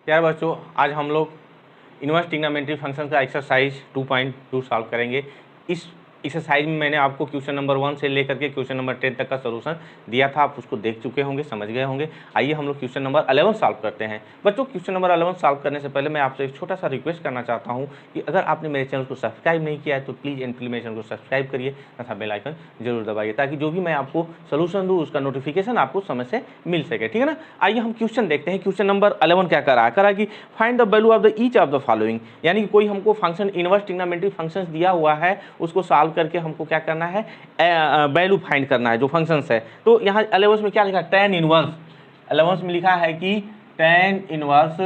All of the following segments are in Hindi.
प्यारे बच्चों, आज हम लोग इनवर्स ट्रिग्नोमेट्री फंक्शन का एक्सरसाइज 2.2 सॉल्व करेंगे। इस एक्सरसाइज में मैंने आपको क्वेश्चन नंबर 1 से लेकर के क्वेश्चन नंबर 10 तक का सलूशन दिया था, आप उसको देख चुके होंगे, समझ गए होंगे। आइए हम लोग क्वेश्चन नंबर 11 सॉल्व करते हैं। बच्चों, क्वेश्चन नंबर 11 सॉल्व करने से पहले मैं आपसे एक छोटा सा रिक्वेस्ट करना चाहता हूं कि अगर आपने मेरे चैनल को सब्सक्राइब नहीं किया है तो प्लीज़ मेरे चैनल को सब्सक्राइब करिए तथा बेल आइकन जरूर दबाइए, ताकि जो भी मैं आपको सोल्यूशन दूँ उसका नोटिफिकेशन आपको समय से मिल सके, ठीक है ना। आइए हम क्वेश्चन देखते हैं। क्वेश्चन नंबर 11 क्या करा कि find the value of the each of the following, यानी कि कोई हमको फंक्शन इनवर्स ट्रिग्नोमेट्री फंक्शंस दिया हुआ है, उसको सॉल्व करके हमको क्या करना है, वैल्यू फाइंड करना है जो फंक्शंस है। तो यहाँ 11 में क्या लिखा है, tan इनवर्स 11 में लिखा है कि tan इनवर्स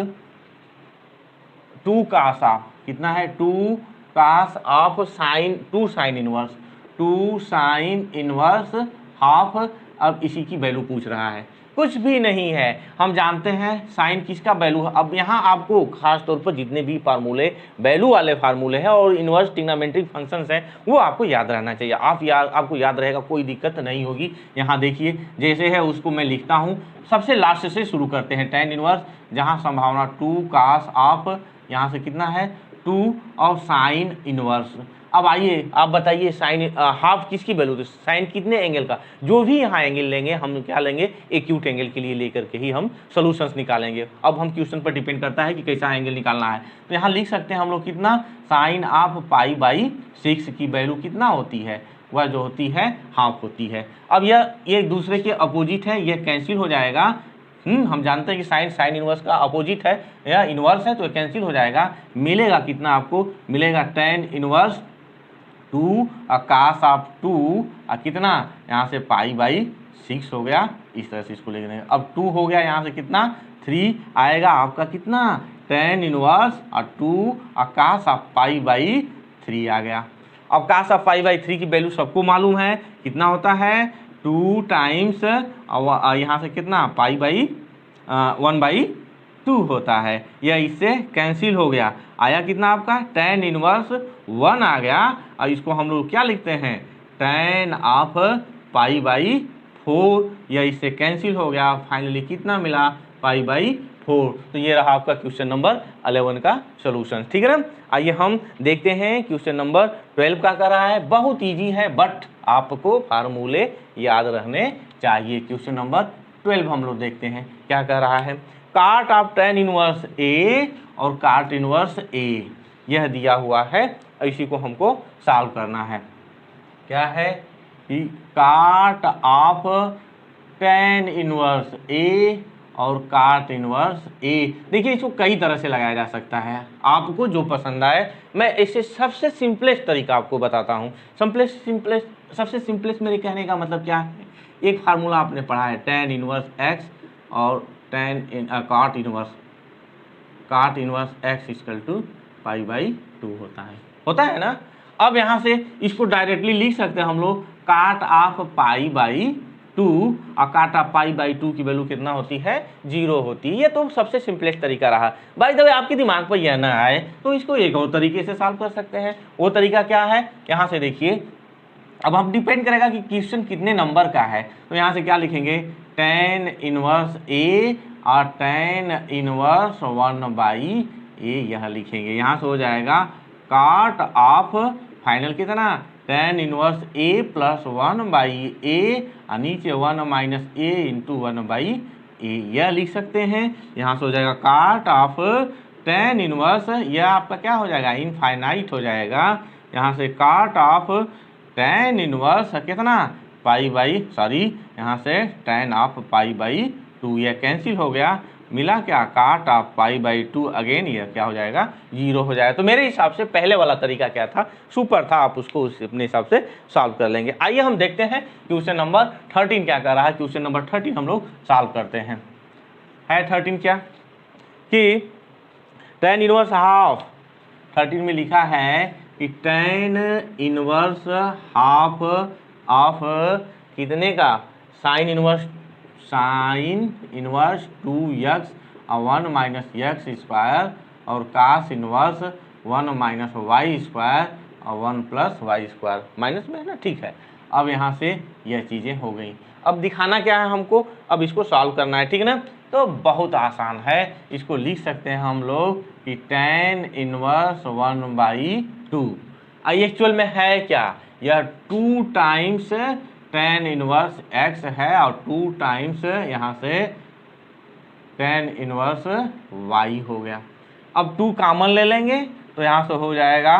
2 cos ऑफ कितना है, 2 cos of sine 2 sine inverse 2 sine inverse half. अब इसी की वैल्यू पूछ रहा है, कुछ भी नहीं है, हम जानते हैं साइन किसका वैल्यू है। अब यहाँ आपको खास तौर पर जितने भी फार्मूले वैल्यू वाले फार्मूले हैं और इनवर्स ट्रिग्नोमेट्रिक फंक्शंस हैं वो आपको याद रहना चाहिए। आपको याद रहेगा, कोई दिक्कत नहीं होगी। यहाँ देखिए जैसे है उसको मैं लिखता हूँ, सबसे लास्ट से शुरू करते हैं। tan इनवर्स जहाँ संभावना 2 cos ऑफ, यहाँ से कितना है 2 और साइन इनवर्स। अब आइए आप बताइए साइन हाफ किसकी वैल्यू थी, साइन कितने एंगल का, जो भी यहाँ एंगल लेंगे हम क्या लेंगे, एक्यूट एंगल के लिए लेकर के ही हम सॉल्यूशंस निकालेंगे। अब हम क्वेश्चन पर डिपेंड करता है कि कैसा एंगल निकालना है। तो यहाँ लिख सकते हैं हम लोग कितना, साइन ऑफ π/6 की वैल्यू कितना होती है, वह जो होती है हाफ होती है। अब यह एक दूसरे के अपोजिट है, यह कैंसिल हो जाएगा। हम जानते हैं कि साइन इनवर्स का अपोजिट है या इनवर्स है, तो कैंसिल हो जाएगा। मिलेगा कितना, आपको मिलेगा tan इनवर्स 2 cos ऑफ 2 कितना, यहाँ से π/6 हो गया, इस तरह से इसको लिख देंगे। अब 2 हो गया, यहाँ से कितना 3 आएगा आपका, कितना tan इनवर्स 2 cos ऑफ π/3 आ गया। अब cos ऑफ π/3 की वैल्यू सबको मालूम है, कितना होता है 2 टाइम्स यहाँ से कितना π/1/2 होता है। यह इससे कैंसिल हो गया, आया कितना आपका tan इनवर्स 1 आ गया। और इसको हम लोग क्या लिखते हैं, tan ऑफ π/4, यह इससे कैंसिल हो गया। फाइनली कितना मिला, π/4। तो ये रहा आपका क्वेश्चन नंबर 11 का सॉल्यूशन, ठीक है ना। आइए हम देखते हैं क्वेश्चन नंबर 12 का कर रहा है। बहुत इजी है बट आपको फार्मूले याद रहने चाहिए। क्वेश्चन नंबर 12 हम लोग देखते हैं क्या कह रहा है, काट ऑफ tan इनवर्स A और काट इनवर्स A यह दिया हुआ है, इसी को हमको सॉल्व करना है। क्या है कि काट ऑफ tan इनवर्स A और काट इनवर्स A। देखिए इसको कई तरह से लगाया जा सकता है, आपको जो पसंद आए। मैं इससे सबसे सिंपलेस्ट तरीका आपको बताता हूँ। सबसे सिंपलेस्ट मेरे कहने का मतलब क्या है, एक फार्मूला आपने पढ़ा है tan इनवर्स x और काट इनवर्स x इक्वल टू π/2 होता है ना। अब यहाँ से इसको डायरेक्टली लिख सकते हैं हम लोग, काट ऑफ π/2 और काट ऑफ π/2 की वैल्यू कितना होती है, 0 होती है। ये तो सबसे सिंपलेस्ट तरीका रहा। बाय द वे आपके दिमाग पर यह ना आए तो इसको एक और तरीके से सॉल्व कर सकते हैं। वो तरीका क्या है, यहाँ से देखिए, अब हम डिपेंड करेगा कि क्वेश्चन कितने नंबर का है। तो यहाँ से क्या लिखेंगे, tan इनवर्स A और tan इनवर्स 1/A यह लिखेंगे। यहाँ से हो जाएगा काट ऑफ फाइनल कितना, tan inverse A plus 1/A और नीचे 1 माइनस A इंटू 1/A यह लिख सकते हैं। यहाँ से हो जाएगा काट ऑफ tan इनवर्स, यह आपका क्या हो जाएगा, इनफाइनाइट हो जाएगा। यहाँ से काट ऑफ tan इनवर्स कितना यहाँ से tan ऑफ π/2 यह कैंसिल हो गया, मिला क्या, काट ऑफ π/2 अगेन यह क्या हो जाएगा, 0 हो जाएगा। तो मेरे हिसाब से पहले वाला तरीका क्या था, सुपर था, आप उसको अपने हिसाब से सॉल्व कर लेंगे। आइए हम देखते हैं क्वेश्चन नंबर 13 क्या कर रहा है। क्वेश्चन नंबर 13 हम लोग सॉल्व करते हैं। है 13 क्या कि tan इनवर्स हाफ, 13 में लिखा है कि tan इनवर्स हाफ ऑफ कितने का, साइन इनवर्स 2x और 1 माइनस x स्क्वायर और cos inverse 1 minus y square और 1 प्लस y स्क्वायर, माइनस में है ना, ठीक है। अब यहाँ से यह चीज़ें हो गई। अब दिखाना क्या है हमको, अब इसको सॉल्व करना है, ठीक है ना। तो बहुत आसान है, इसको लिख सकते हैं हम लोग कि tan इनवर्स 1/2। एक्चुअल में है क्या, यह 2 टाइम्स tan इनवर्स x है और 2 टाइम्स यहाँ से tan इनवर्स y हो गया। अब 2 कॉमन ले लेंगे तो यहाँ से हो जाएगा,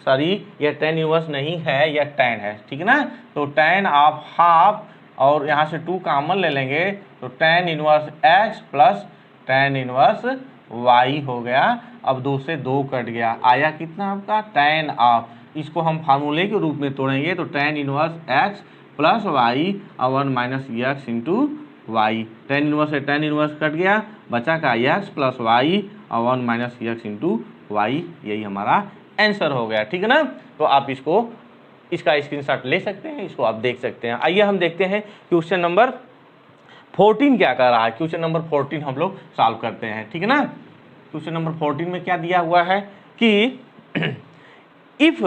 सॉरी यह tan इनवर्स नहीं है, यह tan है, ठीक है ना। तो tan ऑफ हाफ और यहाँ से 2 कॉमन ले लेंगे तो tan inverse x plus tan inverse y हो गया। अब 2 से 2 कट गया, आया कितना आपका tan ऑफ, इसको हम फार्मूले के रूप में तोड़ेंगे तो tan inverse x plus y और 1 minus x into y. tan inverse से tan इनवर्स कट गया, बचा का x प्लस y और 1 माइनस x इंटू वाई, यही हमारा आंसर हो गया, ठीक है ना। तो आप इसका स्क्रीनशॉट ले सकते हैं, इसको आप देख सकते हैं। आइए हम देखते हैं क्वेश्चन नंबर 14 क्या कर रहा है। क्वेश्चन नंबर 14 हम लोग सॉल्व करते हैं, ठीक है ना। क्वेश्चन नंबर 14 में क्या दिया हुआ है कि if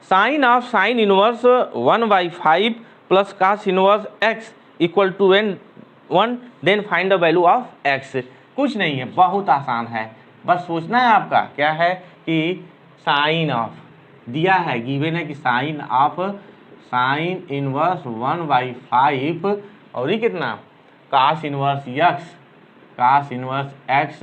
sine of sine inverse 1/5 plus cos inverse x equal to 1 then find the value of x। कुछ नहीं है, बहुत आसान है, बस सोचना है आपका क्या है कि साइन ऑफ दिया है, गिवन है कि साइन ऑफ साइन इनवर्स 1/5 और ये कितना कास इनवर्स x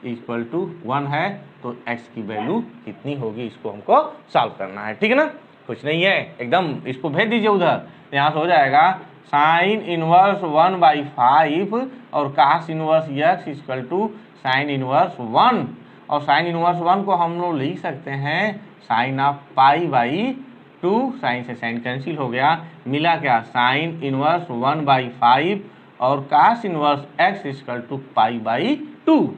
इक्वल टू 1 है, तो x की वैल्यू कितनी होगी, इसको हमको सॉल्व करना है, ठीक है ना। कुछ नहीं है, एकदम इसको भेज दीजिए उधर, यहाँ से हो जाएगा साइन इनवर्स 1/5 और cos inverse x equal to sine inverse 1, और साइन इनवर्स 1 को हम लोग लिख सकते हैं साइन ऑफ π/2, साइन से साइन कैंसिल हो गया, मिला क्या साइन इनवर्स 1/5 और cos inverse x equal to π/2।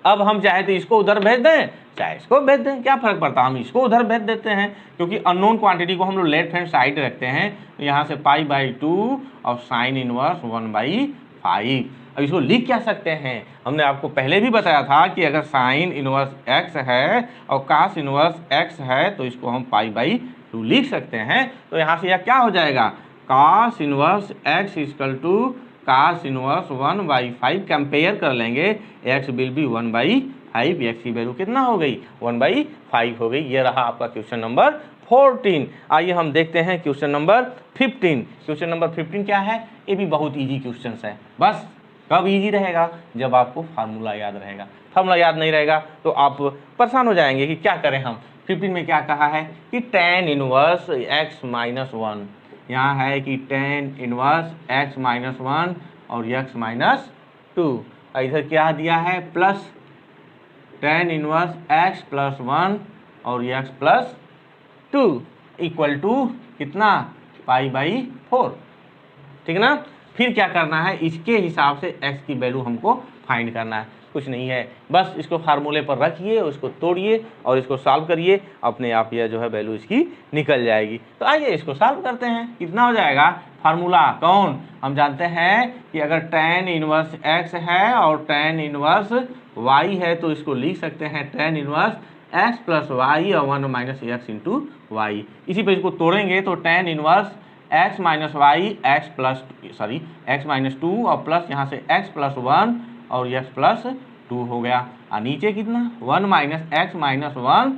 अब हम चाहे तो इसको उधर भेज दें, चाहे इसको भेज दें, क्या फर्क पड़ता है, हम इसको उधर भेज देते हैं क्योंकि अननोन क्वांटिटी को हम लोग लेफ्ट हैंड साइड रखते हैं, तो यहाँ से π/2 और साइन इनवर्स 1/5। अब इसको लिख क्या सकते हैं, हमने आपको पहले भी बताया था कि अगर साइन इनवर्स x है और कास इनवर्स x है तो इसको हम π/2 लिख सकते हैं। तो यहाँ से यह क्या हो जाएगा, cos inverse x equal to cos inverse 1/5, compare कर लेंगे, x विल बी 1/5, x की वैल्यू कितना हो गई 1/5 हो गई। ये रहा आपका क्वेश्चन नंबर 14। आइए हम देखते हैं क्वेश्चन नंबर 15। क्वेश्चन नंबर 15 क्या है, ये भी बहुत इजी क्वेश्चन है, बस कब इजी रहेगा, जब आपको फार्मूला याद रहेगा। फार्मूला याद नहीं रहेगा तो आप परेशान हो जाएंगे कि क्या करें हम। 15 में क्या कहा है कि tan इनवर्स x माइनस 1, यहाँ है कि tan इनवर्स x माइनस 1 और x माइनस 2, इधर क्या दिया है plus tan inverse x plus 1 और x प्लस 2 इक्वल टू कितना π/4, ठीक है ना। फिर क्या करना है, इसके हिसाब से x की वैल्यू हमको फाइंड करना है, कुछ नहीं है, बस इसको फार्मूले पर रखिए, उसको तोड़िए और इसको सॉल्व करिए, अपने आप यह जो है वैल्यू इसकी निकल जाएगी। तो आइए इसको सॉल्व करते हैं, कितना हो जाएगा, फार्मूला कौन, हम जानते हैं कि अगर tan इनवर्स x है और tan इनवर्स y है तो इसको लिख सकते हैं tan inverse x plus y और 1 माइनस x इंटू वाई। इसी पे इसको तोड़ेंगे तो tan inverse x minus y x minus 2 और प्लस यहाँ से x प्लस 1 और x प्लस 2 हो गया, और नीचे कितना 1 minus x minus 1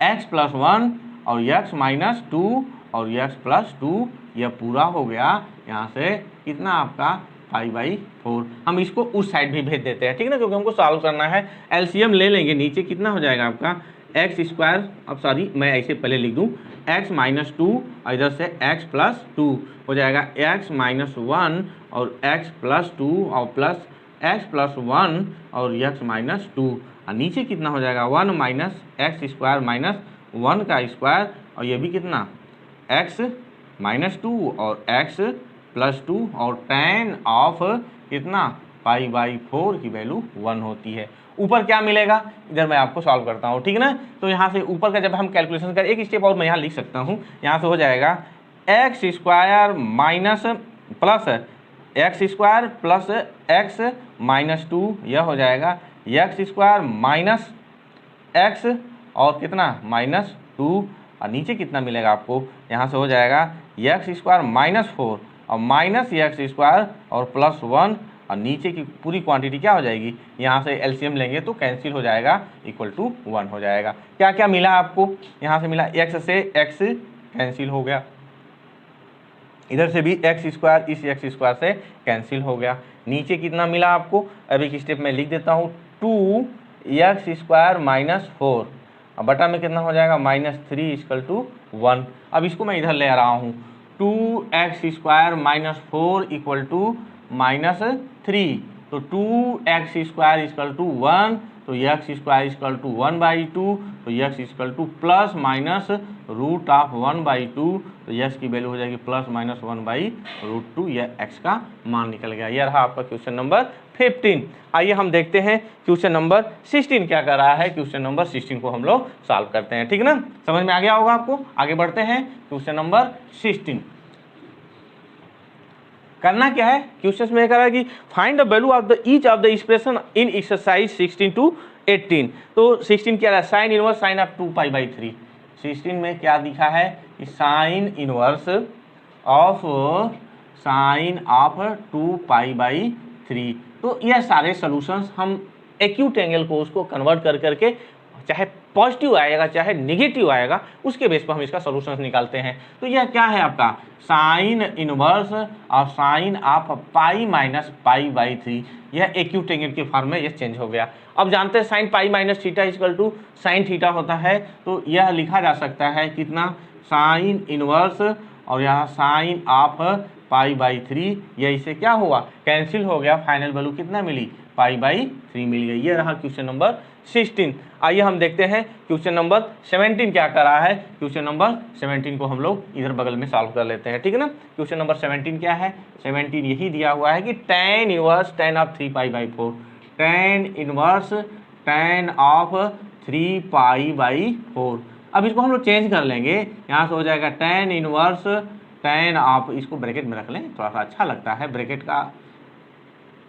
x plus 1 और x माइनस 2 और x प्लस 2, यह पूरा हो गया। यहाँ से कितना आपका π/4, हम इसको उस साइड भी भेज देते हैं, ठीक है ना, क्योंकि हमको सॉल्व करना है। एलसीएम ले लेंगे, नीचे कितना हो जाएगा आपका x स्क्वायर, अब सॉरी मैं ऐसे पहले लिख दूँ x माइनस 2 और इधर से x प्लस 2 हो जाएगा x माइनस 1 और x प्लस 2 और प्लस x प्लस 1 और x माइनस 2, और नीचे कितना हो जाएगा 1 माइनस x स्क्वायर माइनस 1 का स्क्वायर, और ये भी कितना x माइनस 2 और x प्लस 2 और tan ऑफ कितना π/4 की वैल्यू 1 होती है। ऊपर क्या मिलेगा, इधर मैं आपको सॉल्व करता हूँ, ठीक है ना। तो यहाँ से ऊपर का जब हम कैलकुलेशन करें, एक स्टेप और मैं यहाँ लिख सकता हूँ, यहाँ से हो जाएगा x square minus plus x square plus x minus 2, यह हो जाएगा x स्क्वायर माइनस x और कितना माइनस 2, और नीचे कितना मिलेगा आपको, यहाँ से हो जाएगा x स्क्वायर माइनस 4 और माइनस x स्क्वायर और प्लस 1 और नीचे की पूरी क्वांटिटी क्या हो जाएगी, यहाँ से एलसीएम लेंगे तो कैंसिल हो जाएगा, इक्वल टू 1 हो जाएगा। क्या क्या मिला आपको, यहाँ से मिला x से x कैंसिल हो गया, इधर से भी x स्क्वायर इस x स्क्वायर से कैंसिल हो गया। नीचे कितना मिला आपको, अब एक स्टेप में लिख देता हूँ, 2x स्क्वायर माइनस 4 अब बटा में कितना हो जाएगा, -3 इक्वल टू 1। अब इसको मैं इधर ले आ रहा हूँ, 2x square minus 4 equal to -3, तो 2x स्क्वायर इक्वल टू 1, तो x स्क्वायर इक्वल टू 1/2, तो x equal to plus minus root of 1/2, तो x की वैल्यू हो जाएगी प्लस माइनस 1/√2, यह x का मान निकल गया। यह रहा आपका क्वेश्चन नंबर 15। आइए हम देखते हैं क्वेश्चन नंबर 16 क्या कर रहा है। क्वेश्चन नंबर 16 को हम लोग सॉल्व करते हैं, ठीक ना, समझ में आ गया होगा आपको। आगे बढ़ते हैं, क्वेश्चन नंबर 16 करना क्या है, क्वेश्चन में कह रहा है कि find the value of the each of the expression in exercise 16 to 18। तो 16 क्या है, साइन इनवर्स साइन ऑफ 2π/3। 16 में क्या दिखा है कि sine inverse of sine of 2π/3। तो यह सारे सॉल्यूशंस हम एक्यूट एंगल को उसको कन्वर्ट कर करके, चाहे पॉजिटिव आएगा चाहे नेगेटिव आएगा, उसके बेस पर हम इसका सॉल्यूशंस निकालते हैं। तो यह क्या है आपका साइन इनवर्स और साइन ऑफ π-π/3, यह एक्यूट एंगल के फॉर्म में यह चेंज हो गया। अब जानते हैं sine π-θ equal to sine theta होता है, तो यह लिखा जा सकता है कितना, साइन इनवर्स और यहाँ साइन ऑफ π/3, यह इसे क्या हुआ, कैंसिल हो गया, फाइनल वैल्यू कितना मिली, π/3 मिल गई। ये रहा क्वेश्चन नंबर 16। आइए हम देखते हैं क्वेश्चन नंबर 17 क्या कर रहा है। क्वेश्चन नंबर 17 को हम लोग इधर बगल में सॉल्व कर लेते हैं, ठीक है ना। क्वेश्चन नंबर 17 क्या है, 17 यही दिया हुआ है कि tan inverse tan of 3π/4, tan inverse tan of 3π/4। अब इसको हम लोग चेंज कर लेंगे, यहाँ से हो जाएगा tan इनवर्स tan ऑफ, इसको ब्रैकेट में रख लें, थोड़ा सा अच्छा लगता है, ब्रैकेट का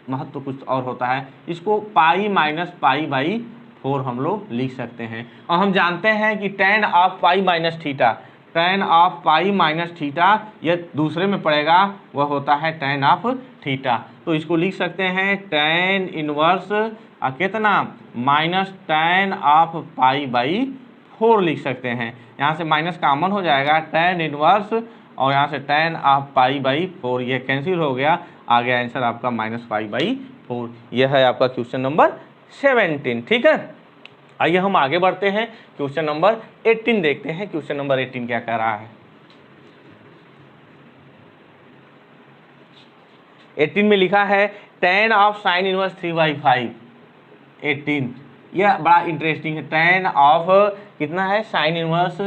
महत्व कुछ और होता है। इसको π-π/4 हम लोग लिख सकते हैं। और हम जानते हैं कि tan ऑफ π-θ, tan ऑफ π-θ यह दूसरे में पड़ेगा, वह होता है tan ऑफ थीटा। तो इसको लिख सकते हैं tan इनवर्स कितना, माइनस tan ऑफ π/4 लिख सकते हैं। यहाँ से माइनस कॉमन हो जाएगा, tan इनवर्स और यहाँ से tan ऑफ π/4 यह कैंसिल हो गया, आ गया आंसर आपका -π/4। यह है आपका क्वेश्चन नंबर 17, ठीक है। आइए हम आगे बढ़ते हैं, क्वेश्चन नंबर 18 देखते हैं। क्वेश्चन नंबर 18 क्या कह रहा है। 18 में लिखा है tan ऑफ साइन इनवर्स 3/5। 18 यह बड़ा इंटरेस्टिंग है, tan ऑफ कितना है, sine inverse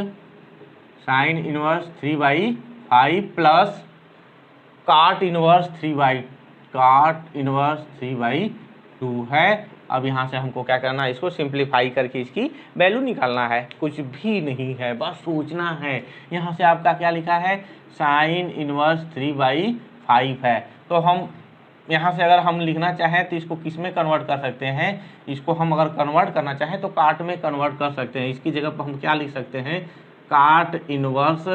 3/5 plus cot inverse 3/2 है। अब यहाँ से हमको क्या करना है, इसको सिंप्लीफाई करके इसकी वैल्यू निकालना है, कुछ भी नहीं है, बस सोचना है। यहाँ से आपका क्या लिखा है, साइन इनवर्स 3/5 है। तो हम यहाँ से अगर हम लिखना चाहें तो इसको किस में कन्वर्ट कर सकते हैं, इसको हम अगर कन्वर्ट करना चाहें तो काट में कन्वर्ट कर सकते हैं। इसकी जगह पर हम क्या लिख सकते हैं, काट इनवर्स।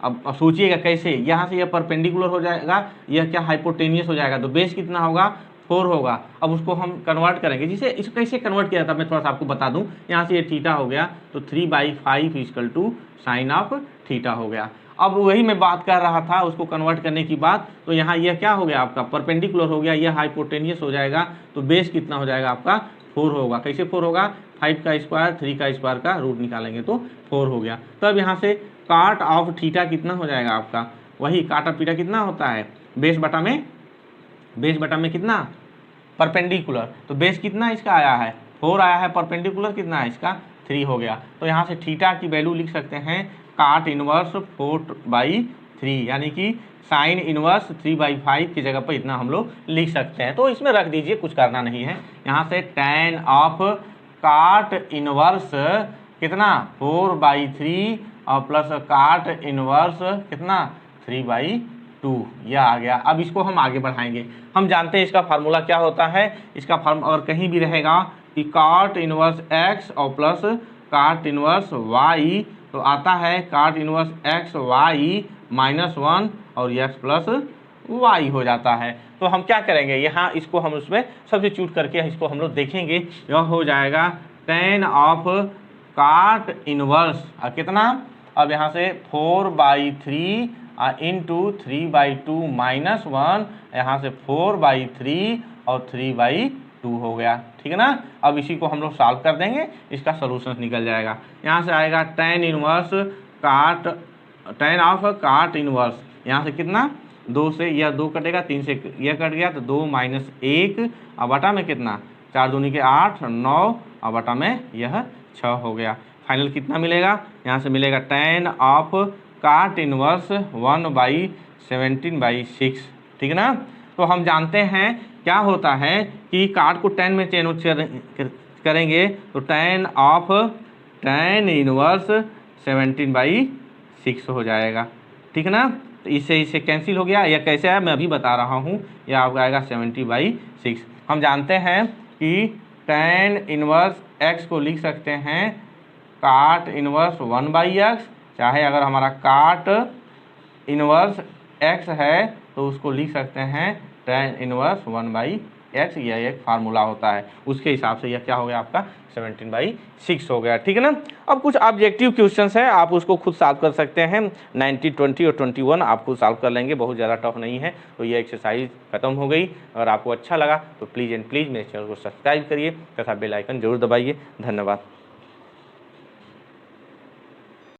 अब सोचिएगा कैसे, यहाँ से यह परपेंडिकुलर हो जाएगा, यह क्या हाइपोटेनियस हो जाएगा, तो बेस कितना होगा, 4 होगा। अब उसको हम कन्वर्ट करेंगे, जिसे इसको कैसे कन्वर्ट किया था मैं थोड़ा सा आपको बता दूं। यहाँ से ये थीटा हो गया, तो 3/5 equal to sine of theta हो गया। अब वही मैं बात कर रहा था, उसको कन्वर्ट करने की बात, तो यहाँ यह क्या हो गया आपका, परपेंडिकुलर हो गया, यह हाइपोटेनियस हो जाएगा, तो बेस कितना हो जाएगा आपका, 4 होगा। कैसे 4 होगा, 5 का स्क्वायर 3 का स्क्वायर का रूट निकालेंगे तो 4 हो गया। तब यहाँ से काट ऑफ थीटा कितना हो जाएगा आपका, वही काट ऑफ थीटा कितना होता है, बेस बटा में कितना, परपेंडिकुलर, तो बेस कितना इसका आया है, 4 आया है, परपेंडिकुलर कितना है इसका, 3 हो गया। तो यहाँ से थीटा की वैल्यू लिख सकते हैं काट इनवर्स 4/3, यानी कि साइन इनवर्स 3/5 की जगह पर इतना हम लोग लिख सकते हैं। तो इसमें रख दीजिए, कुछ करना नहीं है। यहाँ से tan ऑफ काट इनवर्स कितना 4/3 और प्लस काट इनवर्स कितना 3/2, यह आ गया। अब इसको हम आगे बढ़ाएंगे। हम जानते हैं इसका फार्मूला क्या होता है, इसका फार्मूला और कहीं भी रहेगा कि काट इनवर्स x और प्लस काट इनवर्स y, तो आता है काट इनवर्स x y -1 और x प्लस वाई हो जाता है। तो हम क्या करेंगे, यहाँ इसको हम उसमें सब्स्टिट्यूट करके इसको हम लोग देखेंगे। यह हो जाएगा tan ऑफ काट इनवर्स कितना, अब यहाँ से 4/3 इंटू 3/2 माइनस 1, यहाँ से 4/3 और 3/2 हो गया, ठीक है ना। अब इसी को हम लोग सॉल्व कर देंगे, इसका सोल्यूशन निकल जाएगा। यहाँ से आएगा tan इनवर्स काट, tan ऑफ काट इनवर्स, यहाँ से कितना 2 से यह 2 कटेगा, 3 से यह कट गया तो 2 माइनस 1 और बटा में कितना 4 दूनी के 8 9 और बटा में यह 6 हो गया। फाइनल कितना मिलेगा, यहाँ से मिलेगा tan ऑफ काट इनवर्स 1/17/6, ठीक है ना। तो हम जानते हैं क्या होता है कि काट को tan में चेंज करेंगे तो tan ऑफ tan इनवर्स 17/6 हो जाएगा, ठीक है ना। तो इससे कैंसिल हो गया। यह कैसे है मैं अभी बता रहा हूँ, यह आपका आएगा 70/6। हम जानते हैं कि tan इनवर्स x को लिख सकते हैं काट इनवर्स 1/x, चाहे अगर हमारा काट इनवर्स x है तो उसको लिख सकते हैं tan इनवर्स 1/x, यह एक फार्मूला होता है, उसके हिसाब से यह क्या हो गया आपका 17/6 हो गया, ठीक है ना। अब कुछ ऑब्जेक्टिव क्वेश्चंस है, आप उसको खुद सॉल्व कर सकते हैं। 90, 20 और 21 आप खुद सॉल्व कर लेंगे, बहुत ज़्यादा टफ नहीं है। तो ये एक्सरसाइज खत्म हो गई। अगर आपको अच्छा लगा तो प्लीज़ एंड प्लीज़ मेरे चैनल को सब्सक्राइब करिए तथा बेल आइकन जरूर दबाइए। धन्यवाद।